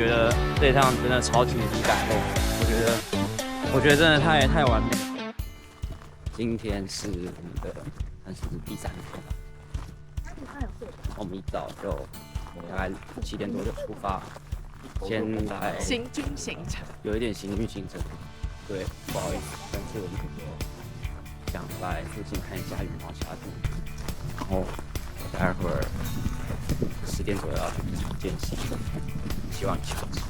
觉得这一趟真的超级无敌感动，我觉得真的太完美。今天是我们的算是第3天了，我们一早就大概7点多就出发，先来行军行程，有一点行军行程，对，不好意思，但是我们想来附近看一下羽毛峡谷，然后待会儿10点左右要去冰场健行，希望你下次。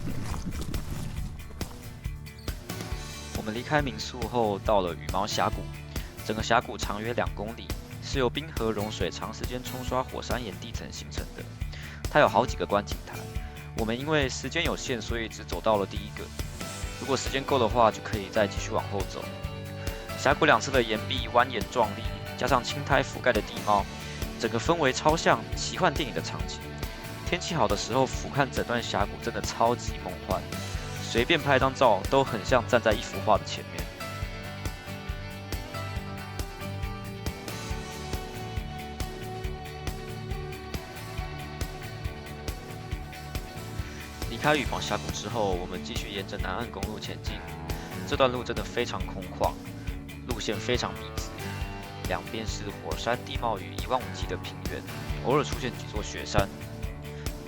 我们离开民宿后，到了羽毛峡谷。整个峡谷长约2公里，是由冰河融水长时间冲刷火山岩地层形成的。它有好几个观景台，我们因为时间有限，所以只走到了第1个。如果时间够的话，就可以再继续往后走。峡谷2侧的岩壁蜿蜒壮丽，加上青苔覆盖的地貌，整个氛围超像奇幻电影的场景。天气好的时候，俯瞰整段峡谷真的超级梦幻，随便拍张照都很像站在一幅画的前面。离开羽毛峡谷之后，我们继续沿着南岸公路前进。这段路真的非常空旷，路线非常密集，两边是火山地貌与15000级的平原，偶尔出现几座雪山。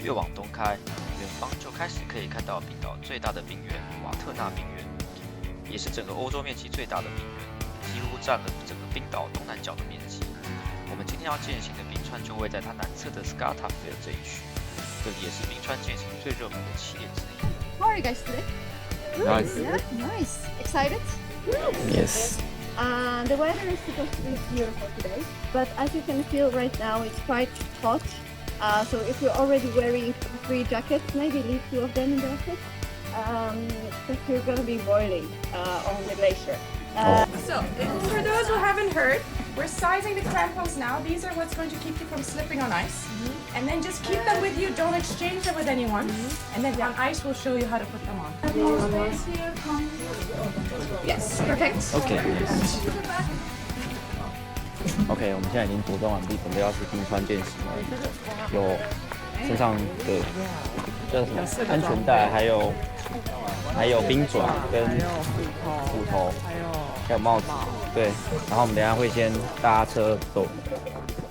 越往东开，远方就开始可以看到冰岛最大的冰原——瓦特纳冰原，也是整个欧洲面积最大的冰原，几乎占了整个冰岛东南角的面积。我们今天要践行的冰川就位在它南侧的 Skagafjell 这一区。这里也是冰川健行最热门的起点之一。How are you guys today? Nice. Yeah, nice. Excited? Yes. The weather is supposed to be beautiful today, but as you can feel right now, it's quite hot. So if you're already wearing 3 jackets, maybe leave 2 of them in the office, because you're going to be boiling on the glacier. So, for those who haven't heard, we're sizing the crampons now. These are what's going to keep you from slipping on ice. And then just keep them with you, don't exchange them with anyone. And then on ice, we'll show you how to put them on. Yes, perfect. OK. OK， 我们现在已经着装完毕，准备要去冰川健行了。有身上的叫什么安全带，还有冰爪跟斧头，还有帽子。对，然后我们等一下会先搭车走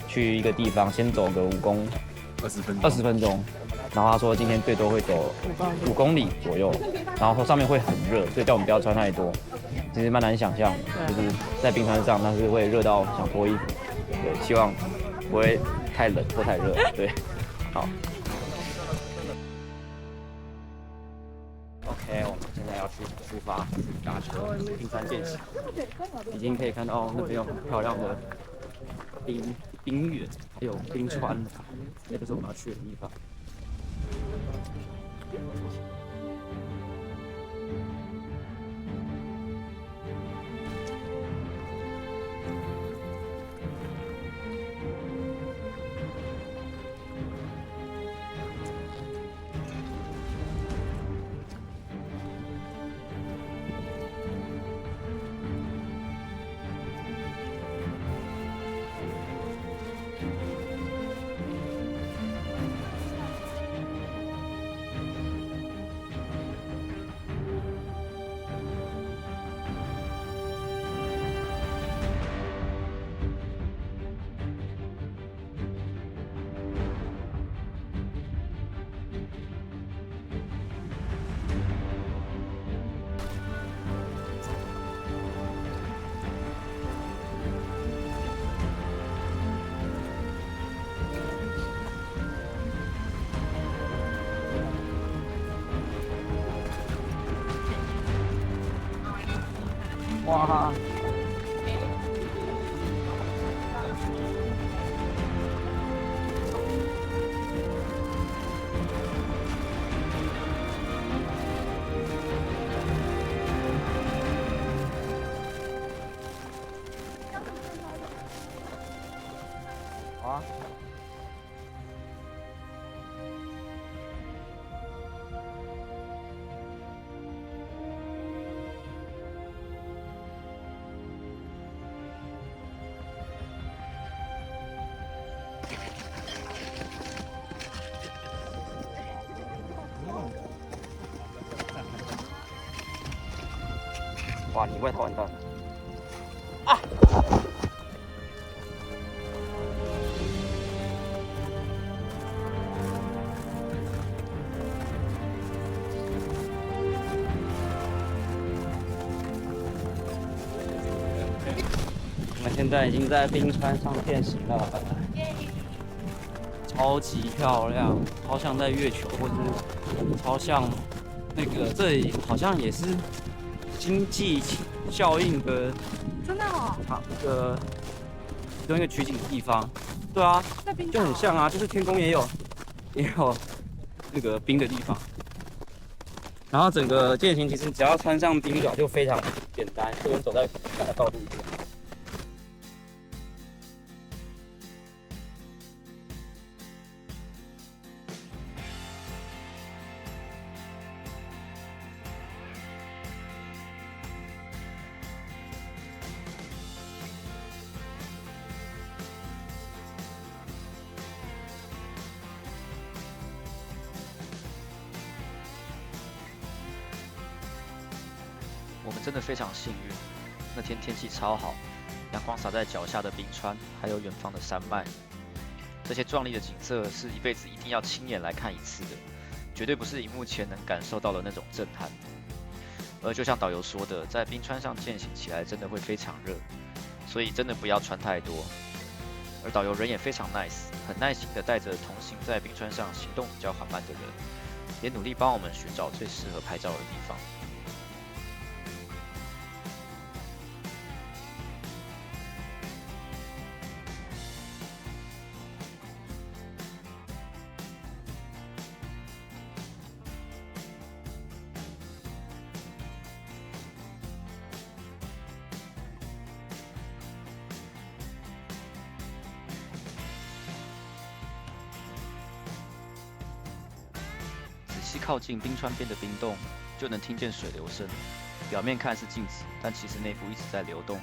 去一个地方，先走个20分钟。然后他说今天最多会走5公里左右，然后说上面会很热，所以叫我们不要穿太多。其实蛮难想象，就是在冰川上，但是会热到想脱衣服。对，希望不会太冷或太热。对，好。OK， 我们现在要去出发，去搭车冰川健行。已经可以看到那边有很漂亮的冰原，还有冰川，这就是我们要去的地方。哇！啊！哇，你外套完蛋了。我们现在已经在冰川上健行了，超级漂亮，超像在月球，或是超像那个，这里好像也是经济效应的，真的哦，其中一个取景的地方。对啊，就很像啊，就是天宫也有那个冰的地方。然后整个健行其实只要穿上冰爪就非常简单，就跟走在平的道路一样。我们真的非常幸运，那天天气超好，阳光洒在脚下的冰川，还有远方的山脉，这些壮丽的景色是一辈子一定要亲眼来看一次的，绝对不是荧幕前能感受到的那种震撼。而就像导游说的，在冰川上健行起来真的会非常热，所以真的不要穿太多。而导游人也非常 nice， 很耐心的带着同行在冰川上行动比较缓慢的人，也努力帮我们寻找最适合拍照的地方。仔细靠近冰川边的冰洞，就能听见水流声。表面看是静止，但其实内部一直在流动。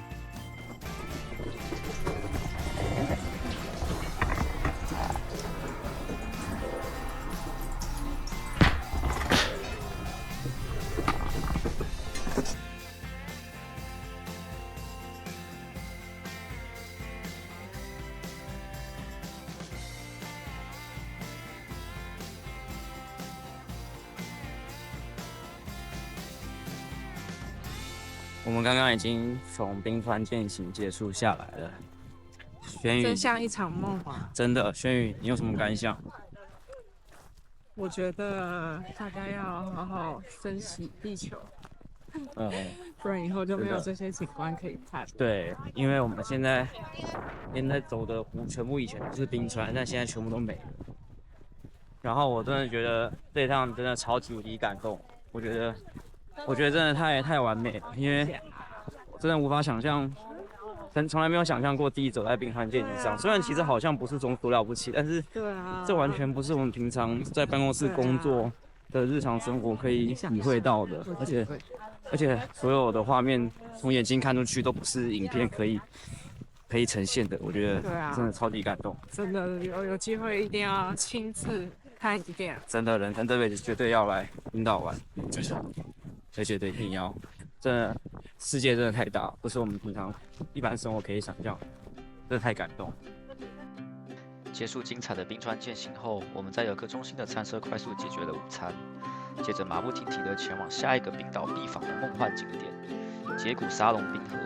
我们刚刚已经从冰川健行结束下来了，轩宇真像一场梦啊！真的，轩宇，你有什么感想？我觉得大家要好好珍惜地球，不然以后就没有这些景观可以看。对，因为我们现在走的湖全部以前都是冰川，但现在全部都没了。然后我真的觉得这一趟真的超级无敌感动，我觉得真的太完美了，因为我真的无法想象，从来没有想象过自己走在冰川健行上。虽然其实好像不是种多了不起，但是这完全不是我们平常在办公室工作的日常生活可以体会到的，而且所有的画面从眼睛看出去都不是影片可以呈现的，我觉得真的超级感动。真的有机会一定要亲自看一遍。真的，人生这辈子绝对要来冰岛玩，绝对一定要。真的，世界真的太大，不是我们平常一般生活可以想象，真的太感动。结束精彩的冰川健行后，我们在游客中心的餐车快速解决了午餐，接着马不停蹄地前往下一个冰岛必访的梦幻景点——杰古沙龙冰河湖。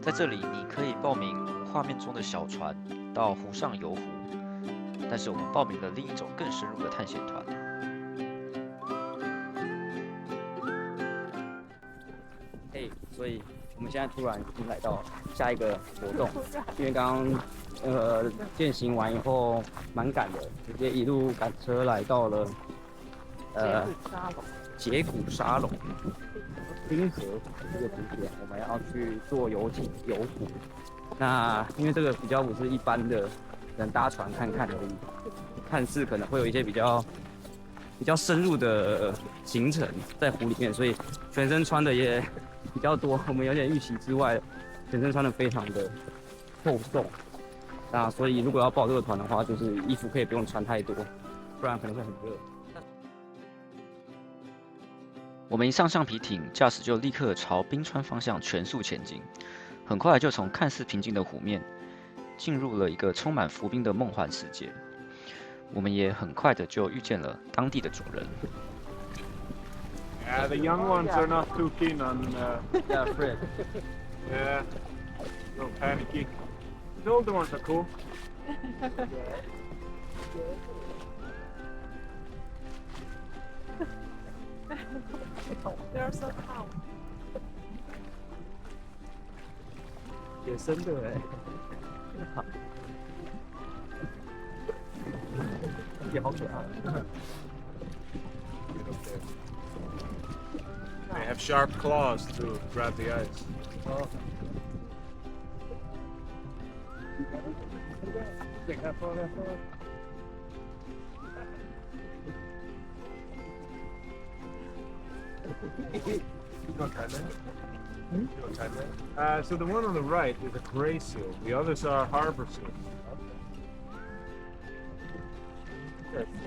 在这里，你可以报名画面中的小船到湖上游湖，但是我们报名了另一种更深入的探险团。所以我们现在突然已经来到下一个活动，因为刚刚健行完以后蛮赶的，直接一路赶车来到了杰古沙龙冰河湖这个景点，我们要去坐游艇游湖。那因为这个比较不是一般的人搭船看看而已，看似可能会有一些比较深入的行程在湖里面，所以全身穿的也比较多，我们有点预期之外，全身穿的非常的厚重。那所以如果要报这个团的话，就是衣服可以不用穿太多，不然可能会很热。我们一上橡皮艇，驾驶就立刻朝冰川方向全速前进，很快就从看似平静的湖面，进入了一个充满浮冰的梦幻世界。我们也很快的就遇见了当地的主人。Yeah, the young ones are not too keen on. Yeah, Fred. Yeah, a little panicky. The older ones are cool. They're so calm. 野生的哎，也好可爱。They have sharp claws to grab the ice. So the one on the right is a gray seal. The others are harbor seals.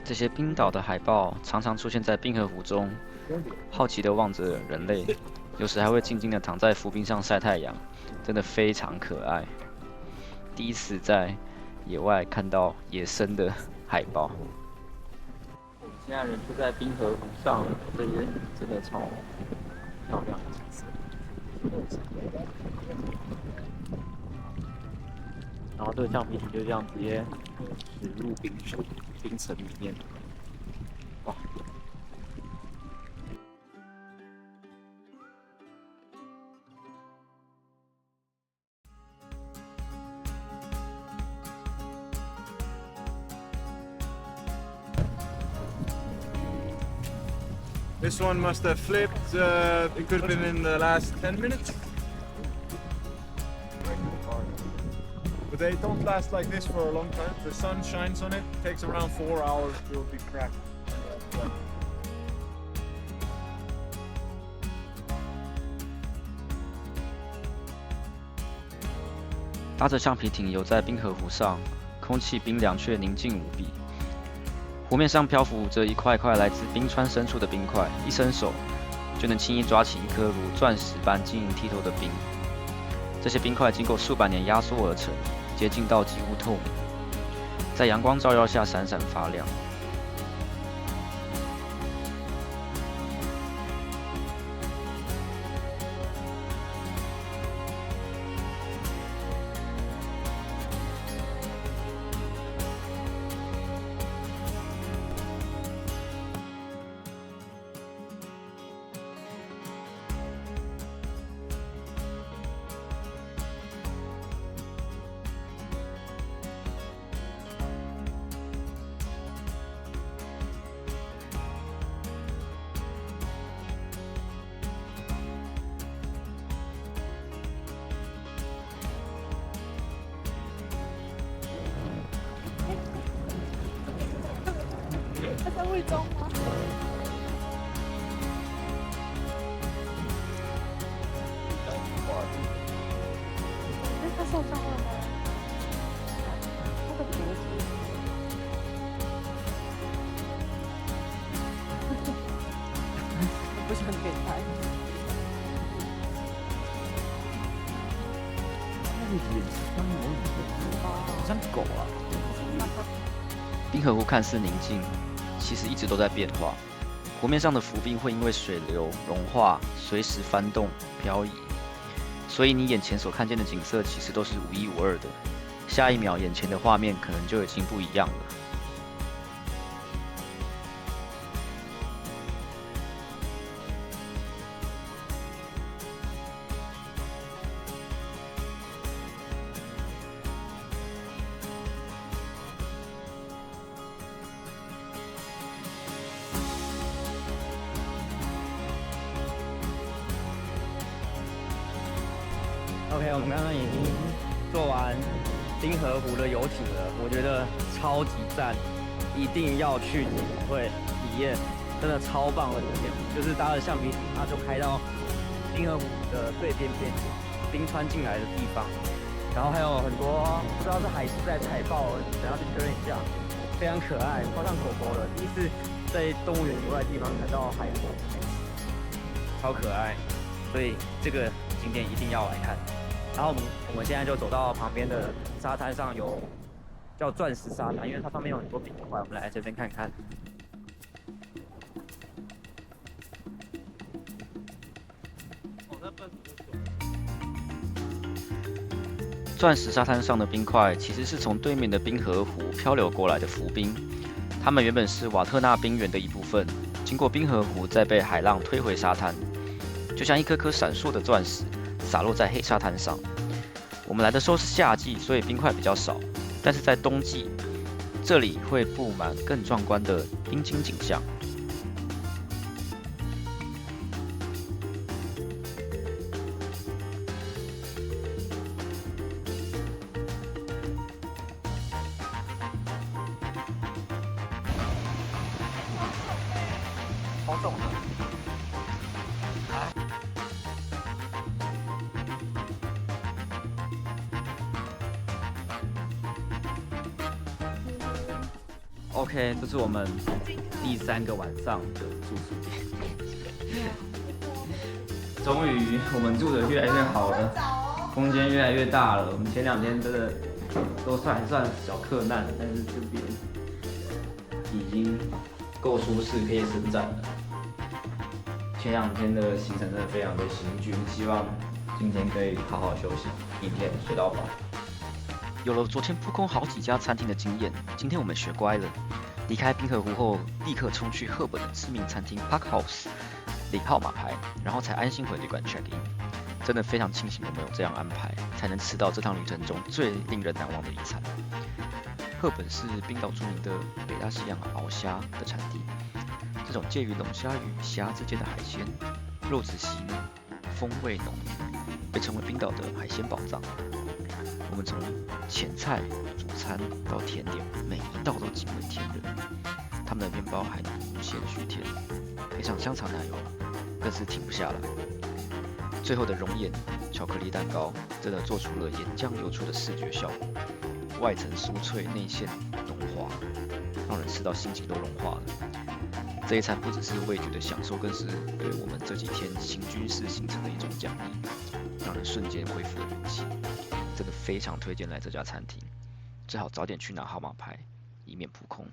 这些冰岛的海豹常常出现在冰河湖中，好奇地望着人类，有时还会静静地躺在浮冰上晒太阳，真的非常可爱。第一次在野外看到野生的海豹。现在人就在冰河湖上，这些真的超漂亮的景色。然后这个橡皮艇就这样直接驶入冰层里面，哇！This one must have flipped. It could have been in the last 10 minutes. But they don't last like this for a long time. The sun shines on it. It takes around 4 hours to be cracked. 搭着橡皮艇游在冰河湖上，空气冰凉却宁静无比。湖面上漂浮着一块块来自冰川深处的冰块，一伸手就能轻易抓起一颗如钻石般晶莹剔透的冰。这些冰块经过数百年压缩而成，洁净到几乎透明，在阳光照耀下闪闪发亮。他在魏中吗？他受伤了吗？他的脖子。我不想给拍。好像狗啊。冰河湖看似宁静，其实一直都在变化。湖面上的浮冰会因为水流融化，随时翻动漂移，所以你眼前所看见的景色其实都是无一无二的。下一秒，眼前的画面可能就已经不一样了。OK， 我们刚刚已经做完冰河湖的游艇了，我觉得超级赞，一定要去体会体验，真的超棒的体验。就是搭着橡皮艇，它就开到冰河湖的最边边，冰川进来的地方，然后还有很多不知道是海狮在采豹，等下去确认一下，非常可爱，超像狗狗的，第一次在动物园以外的地方看到海狮。超可爱，所以这个景点一定要来看。然后我们现在就走到旁边的沙滩上，有叫钻石沙滩，因为它上面有很多冰块，我们来这边看看。钻石沙滩上的冰块其实是从对面的冰河湖漂流过来的浮冰，它们原本是瓦特纳冰原的一部分，经过冰河湖再被海浪推回沙滩，就像一颗颗闪烁的钻石洒落在黑沙滩上。我们来的时候是夏季，所以冰块比较少，但是在冬季，这里会布满更壮观的冰晶景象。好重的。OK， 这是我们第3个晚上的住宿点。终于，我们住的越来越好了，空间越来越大了。我们前2天真的都算小克难，但是这边已经够舒适，可以伸展了。前2天的行程真的非常的行军，希望今天可以好好休息，明天睡到饱。有了昨天扑空好几家餐厅的经验，今天我们学乖了。离开冰河湖后，立刻冲去赫本的知名餐厅 Park House 领号码牌，然后才安心回旅馆 check in。真的非常庆幸我们有这样安排，才能吃到这趟旅程中最令人难忘的一餐。赫本是冰岛著名的北大西洋鳌虾的产地，这种介于龙虾与虾之间的海鲜，肉质细腻，风味浓郁，被称为冰岛的海鲜宝藏。我们从前菜、主餐到甜点，每一道都惊为天人。他们的面包还能无限续甜，配上香草奶油，更是停不下来。最后的熔岩巧克力蛋糕，真的做出了岩浆流出的视觉效果，外层酥脆，内馅浓滑，让人吃到心情都融化了。这一餐不只是味觉的享受，更是对我们这几天行军式行程的一种奖励，让人瞬间恢复了元气。真的非常推荐来这家餐厅，最好早点去拿号码牌，以免扑空。